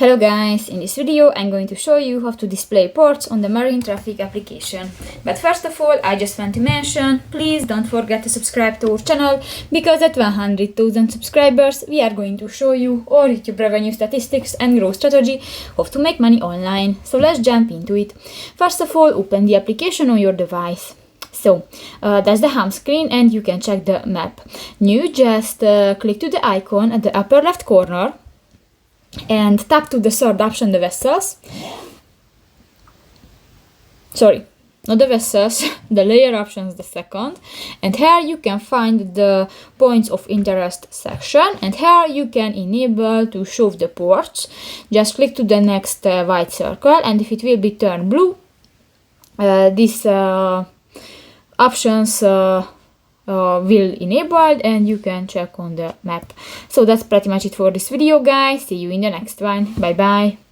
Hello guys, in this video I'm going to show you how to display ports on the marine traffic application. But first of all, I just want to mention, please don't forget to subscribe to our channel, because at 100,000 subscribers we are going to show you our YouTube revenue statistics and growth strategy, how to make money online. So let's jump into it. First of all, open the application on your device. So that's the home screen and you can check the map. You just click to the icon at the upper left corner and tap to the third option, the vessels. Sorry, not the vessels, the layer options, the second. And here you can find the points of interest section, and here you can enable to show the ports. Just click to the next white circle, and if it will be turned blue, these options will enabled and you can check on the map. So that's pretty much it for this video, guys. See you in the next one. Bye bye.